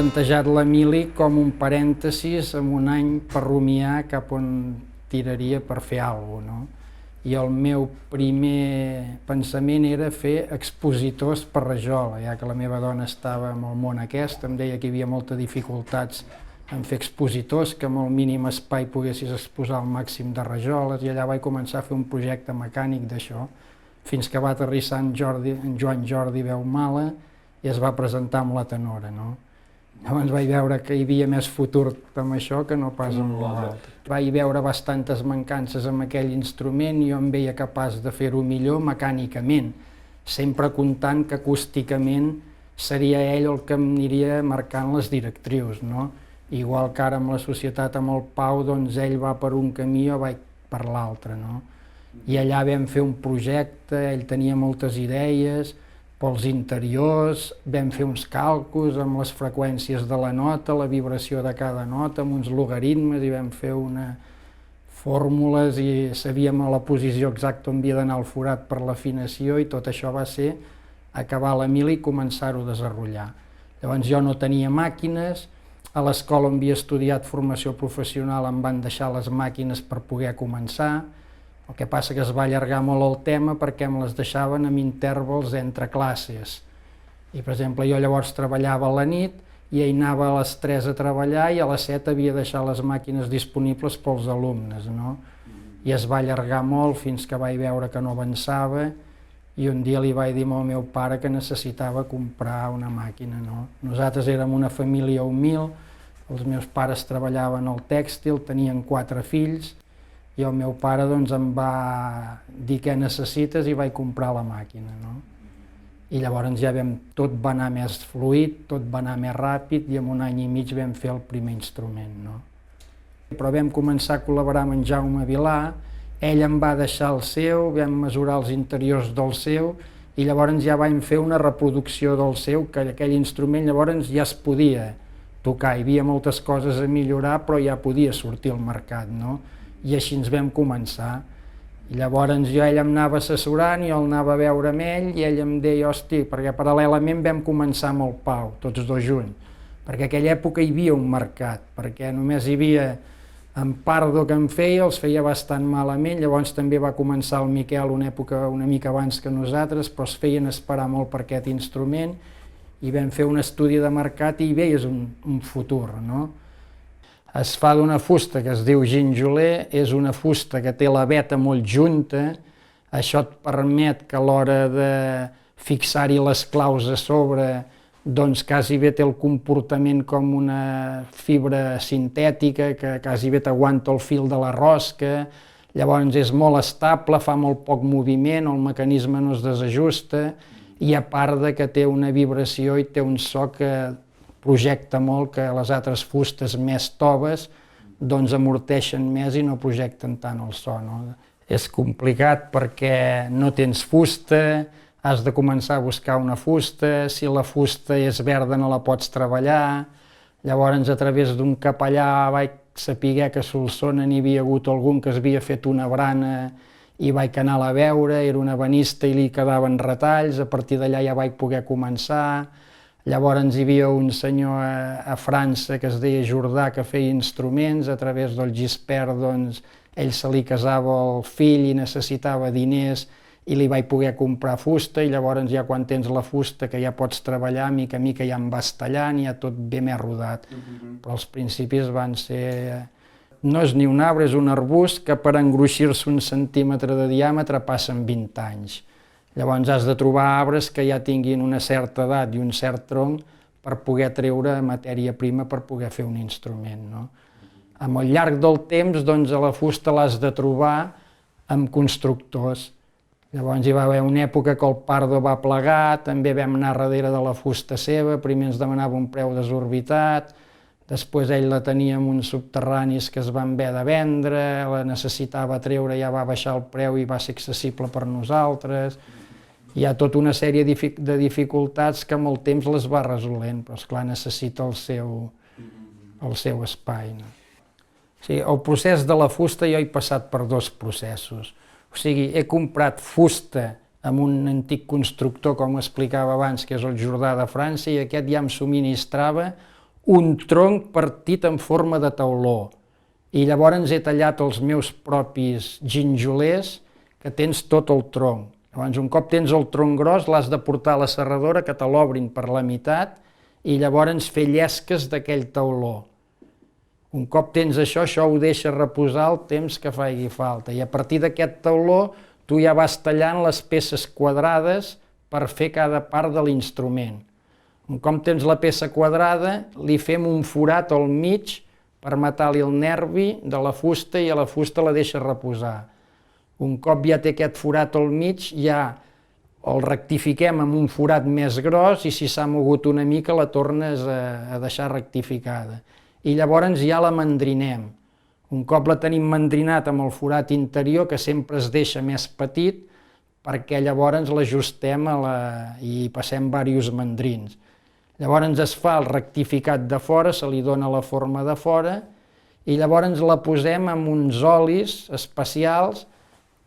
plantejat l'Emili com un parèntesis en un any per rumiar cap on tiraria per fer alguna cosa, no? I el meu primer pensament era fer expositors per rajola, ja que la meva dona estava en el món aquest, em deia que hi havia moltes dificultats en fer expositors, que amb el mínim espai poguessis exposar el màxim de rajoles, i allà vaig començar a fer un projecte mecànic d'això, fins que va aterrissar en Joan Jordi Veumala i es va presentar amb la tenora, no? Llavors vaig veure que hi havia més futur amb això que no pas amb l'altre. Vaig veure bastantes mancances amb aquell instrument i jo em veia capaç de fer-ho millor mecànicament, sempre comptant que acústicament seria ell el que em aniria marcant les directrius, no? Igual que ara amb la societat, amb el Pau, doncs ell va per un camí, jo vaig per l'altre, no? I allà vam fer un projecte, ell tenia moltes idees, pels interiors, vam fer uns càlculs amb les freqüències de la nota, la vibració de cada nota, amb uns logaritmes, i vam fer fórmules i sabíem la posició exacta on havia d'anar el forat per l'afinació, i tot això va ser acabar l'Emili i començar-ho a desenvolupar. Llavors jo no tenia màquines, a l'escola on havia estudiat formació professional em van deixar les màquines per poder començar. El que passa que es va allargar molt el tema perquè em les deixaven amb intervals entre classes. I, per exemple, jo llavors treballava a la nit i ell anava a les 3 a treballar i a les 7 havia de deixar les màquines disponibles pels alumnes, no? I es va allargar molt fins que vaig veure que no avançava i un dia li vaig dir al meu pare que necessitava comprar una màquina, no? Nosaltres érem una família humil, els meus pares treballaven al tèxtil, tenien 4 fills, i el meu pare doncs, em va dir què necessites i vaig comprar la màquina, no? I llavors ja tot va anar més fluid, tot va anar més ràpid i en un any i mig vam fer el primer instrument, no? Però vam començar a col·laborar amb en Jaume Vilà, ell em va deixar el seu, vam mesurar els interiors del seu i llavors ja vam fer una reproducció del seu, que aquell instrument llavors ja es podia tocar, hi havia moltes coses a millorar però ja podia sortir al mercat, no? I així ens vam començar. I llavors jo ell em anava assessorant, jo el anava a veure amb ell i ell em deia, hosti, perquè paral·lelament vam començar amb el Pau, tots dos junts, perquè en aquella època hi havia un mercat, perquè només hi havia en Pardo que en feia, els feia bastant malament, llavors també va començar el Miquel una època una mica abans que nosaltres, però es feien esperar molt per aquest instrument i vam fer un estudi de mercat i hi veies un futur, no? Es fa d'una fusta que es diu ginjoler, és una fusta que té la veta molt junta, això et permet que a l'hora de fixar-hi les claus a sobre, doncs quasi bé té el comportament com una fibra sintètica que quasi bé t'aguanta el fil de la rosca, llavors és molt estable, fa molt poc moviment, el mecanisme no es desajusta i a part de que té una vibració i té un so que projecta molt, que les altres fustes més toves doncs amorteixen més i no projecten tant el so, no? És complicat perquè no tens fusta, has de començar a buscar una fusta, si la fusta és verda no la pots treballar, llavors a través d'un capellà vaig saber que a Solsona n'hi havia hagut algun que havia fet una brana i vaig anar-la a veure, era una ebenista i li quedaven retalls, a partir d'allà ja vaig poder començar. Llavors hi havia un senyor a França que es deia Jordà que feia instruments, a través del Gispert doncs ell se li casava el fill i necessitava diners i li vaig poder comprar fusta i llavors ja quan tens la fusta que ja pots treballar, mica a mica ja em vas tallant i ja tot bé més rodat. Però els principis van ser... No és ni un arbre, és un arbust que per engruixir-se 1 centímetre de diàmetre passen 20 anys. Llavors has de trobar arbres que ja tinguin una certa edat i un cert tronc per poder treure matèria prima per poder fer un instrument, no? Amb el llarg del temps, doncs, a la fusta l'has de trobar amb constructors. Llavors hi va haver una època que el Pardo va plegar, també vam anar darrere de la fusta seva, primer ens demanava un preu desorbitat, després ell la tenia en uns subterranis que es van haver de vendre, la necessitava treure, ja va baixar el preu i va ser accessible per nosaltres. Hi ha tota una sèrie de dificultats que amb el temps les va resolent, però esclar necessita el seu espai, no? O sigui, el procés de la fusta jo he passat per 2 processos. O sigui, he comprat fusta amb un antic constructor, com explicava abans, que és el Jordà de França, i aquest ja em subministrava un tronc partit en forma de tauló. I llavors he tallat els meus propis ginjolers, que tens tot el tronc. Llavors, un cop tens el tronc gros, l'has de portar a la serradora, que te l'obrin per la meitat, i llavors fer llesques d'aquell tauló. Un cop tens això ho deixa reposar el temps que faci falta. I a partir d'aquest tauló, tu ja vas tallant les peces quadrades per fer cada part de l'instrument. Un cop tens la peça quadrada, li fem un forat al mig per matar-li el nervi de la fusta i a la fusta la deixa reposar. Un cop ja té aquest forat al mig, ja el rectifiquem amb un forat més gros i si s'ha mogut una mica la tornes a deixar rectificada. I llavors ja la mandrinem. Un cop la tenim mandrinat amb el forat interior, que sempre es deixa més petit, perquè llavors l'ajustem i passem diversos mandrins. Llavors es fa el rectificat de fora, se li dona la forma de fora, i llavors la posem amb uns olis especials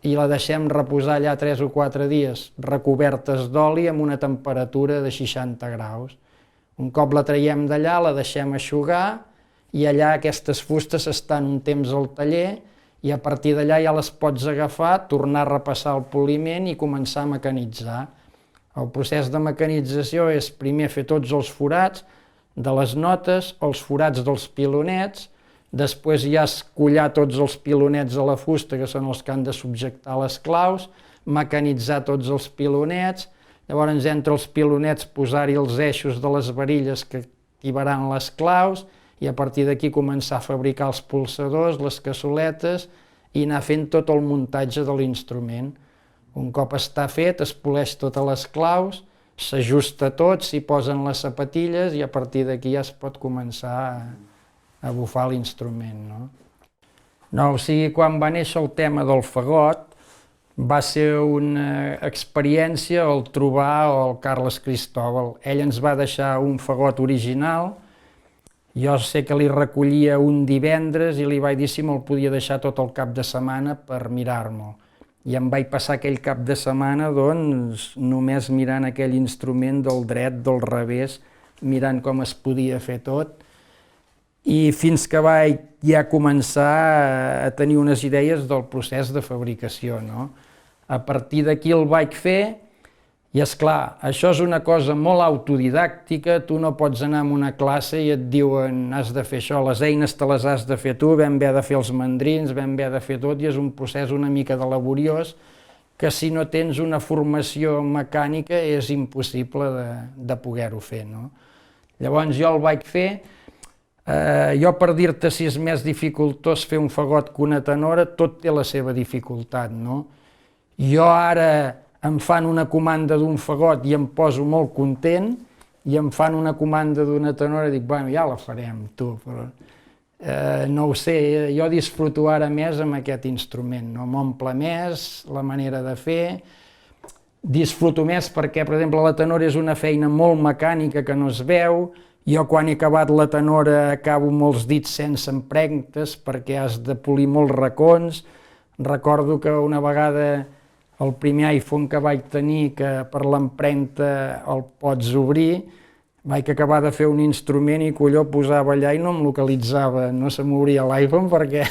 i la deixem reposar allà 3 o 4 dies, recobertes d'oli amb una temperatura de 60 graus. Un cop la traiem d'allà, la deixem eixugar, i allà aquestes fustes estan un temps al taller i a partir d'allà ja les pots agafar, tornar a repassar el poliment i començar a mecanitzar. El procés de mecanització és primer fer tots els forats de les notes, els forats dels pilonets, després ja escollar tots els pilonets de la fusta, que són els que han de subjectar les claus, mecanitzar tots els pilonets, llavors entre els pilonets posar-hi els eixos de les varilles que activaran les claus, i a partir d'aquí començar a fabricar els polsadors, les cassoletes i anar fent tot el muntatge de l'instrument. Un cop està fet, es poleix totes les claus, s'ajusta tot, s'hi posen les sapatilles i a partir d'aquí ja es pot començar a bufar l'instrument. O sigui, quan va néixer el tema del fagot, va ser una experiència el trobar el Carles Cristóbal. Ell ens va deixar un fagot original. Jo sé que li recollia un divendres i li vaig dir si me'l podia deixar tot el cap de setmana per mirar-me'l. I em vaig passar aquell cap de setmana només mirant aquell instrument del dret, del revés, mirant com es podia fer tot. I fins que vaig ja començar a tenir unes idees del procés de fabricació. A partir d'aquí el vaig fer. I esclar, això és una cosa molt autodidàctica, tu no pots anar a una classe i et diuen has de fer això, les eines te les has de fer tu, ben bé de fer els mandrins, ben bé de fer tot, i és un procés una mica de laboriós que si no tens una formació mecànica és impossible de poder-ho fer. Llavors jo el vaig fer, jo per dir-te si és més dificultós fer un fagot que una tenora, tot té la seva dificultat. Jo ara em fan una comanda d'un fagot i em poso molt content, i em fan una comanda d'una tenora i dic, bueno, ja la farem, tu, però no ho sé, jo disfruto ara més amb aquest instrument, m'omple més la manera de fer, disfruto més perquè, per exemple, la tenora és una feina molt mecànica que no es veu, jo quan he acabat la tenora acabo amb els dits sense empremtes perquè has de polir molts racons. Recordo que una vegada el primer iPhone que vaig tenir, que per l'empremta el pots obrir, vaig acabar de fer un instrument i colló posava allà i no em localitzava, no se m'obria l'iPhone perquè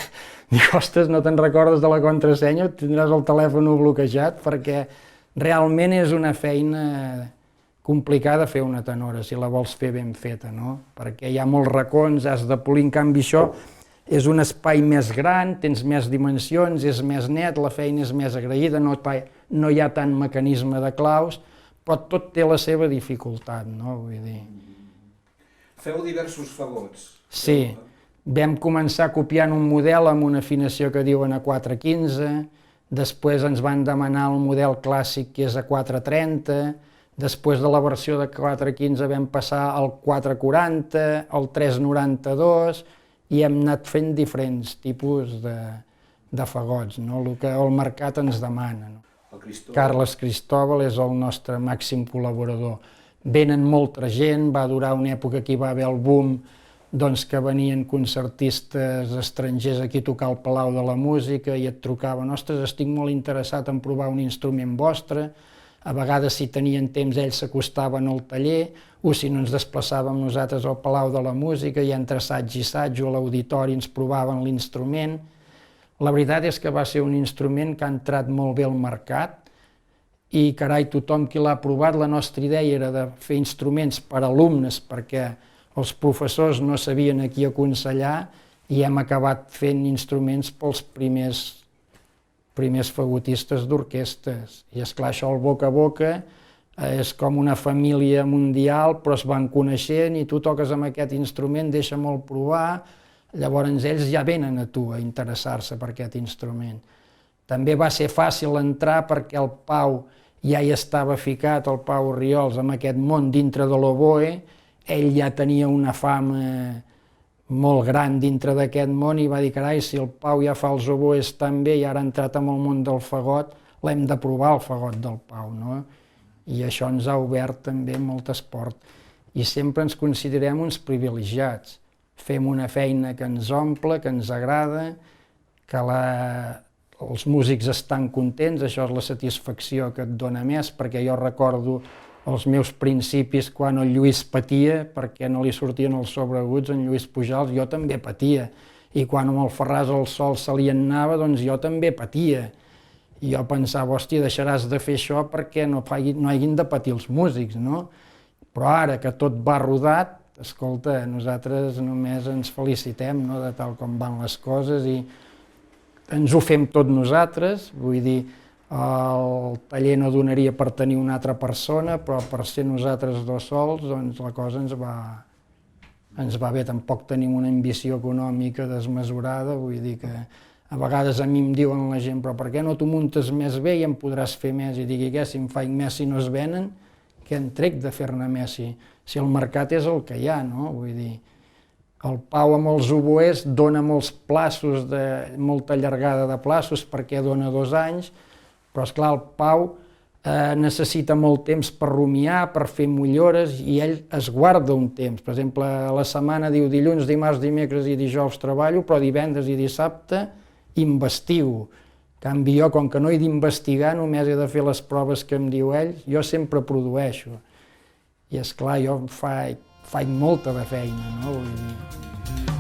dic, ostres, no te'n recordes de la contrasenya, tindràs el telèfon bloquejat, perquè realment és una feina complicada fer una tenora, si la vols fer ben feta, perquè hi ha molts racons, has de polir, en canvi això és un espai més gran, tens més dimensions, és més net, la feina és més agraïda, no hi ha tant mecanisme de claus, però tot té la seva dificultat, vull dir. Feu diversos fagots. Sí, vam començar copiant un model amb una afinació que diuen a 415, després ens van demanar el model clàssic que és a 430, després de la versió de 415 vam passar al 440, al 392, i hem anat fent diferents tipus de fagots, el que el mercat ens demana. Carles Cristóbal és el nostre màxim col·laborador. Venen molta gent, va durar una època que hi va haver el boom, que venien concertistes estrangers aquí a tocar al Palau de la Música i et trucaven, ostres, estic molt interessat en provar un instrument vostre, A vegades, si tenien temps, ells s'acostaven al taller, o si no ens desplaçàvem nosaltres al Palau de la Música, i entre assaig i assaig o a l'auditori ens provaven l'instrument. La veritat és que va ser un instrument que ha entrat molt bé al mercat, i carai, tothom qui l'ha provat, la nostra idea era de fer instruments per a alumnes, perquè els professors no sabien a qui aconsellar, i hem acabat fent instruments pels primers fagotistes d'orquestres. I esclar, això el boca a boca és com una família mundial, però es van coneixent i tu toques amb aquest instrument, deixa'm-el provar, llavors ells ja venen a tu a interessar-se per aquest instrument. També va ser fàcil entrar perquè el Pau ja hi estava ficat, el Pau Riols, amb aquest món dintre de l'oboe, ell ja tenia una fama molt gran dintre d'aquest món i va dir, carai, si el Pau ja fa els oboes tan bé i ara ha entrat en el món del fagot, l'hem de provar el fagot del Pau, no? I això ens ha obert també molt esport. I sempre ens considerem uns privilegiats. Fem una feina que ens omple, que ens agrada, que els músics estan contents, això és la satisfacció que et dona més, perquè jo recordo els meus principis quan el Lluís patia, perquè no li sortien els sobreaguts, en Lluís Pujals, jo també patia. I quan amb el Ferraz el sol se li anava, doncs jo també patia. I jo pensava, hòstia, deixaràs de fer això perquè no hagin de patir els músics, no? Però ara que tot va rodat, escolta, nosaltres només ens felicitem, no?, de tal com van les coses i ens ho fem tot nosaltres, vull dir, el taller no donaria per tenir una altra persona, però per ser nosaltres dos sols, doncs la cosa ens va bé. Tampoc tenim una ambició econòmica desmesurada, vull dir que a vegades a mi em diuen la gent, però per què no t'ho muntes més bé i en podràs fer més? I dic, què, si em faig més si no es venen, què en trec de fer-ne més si el mercat és el que hi ha, no? Vull dir, el Pau amb els oboès dona molts plaços, molta llargada de plaços perquè dona 2 anys, però esclar, el Pau necessita molt temps per rumiar, per fer millores, i ell es guarda un temps. Per exemple, a la setmana diu dilluns, dimarts, dimecres i dijous treballo, però divendres i dissabte investigo. En canvi, jo, com que no he d'investigar, només he de fer les proves que em diu ell, jo sempre produeixo. I esclar, jo faig molta de feina, no? Vull dir...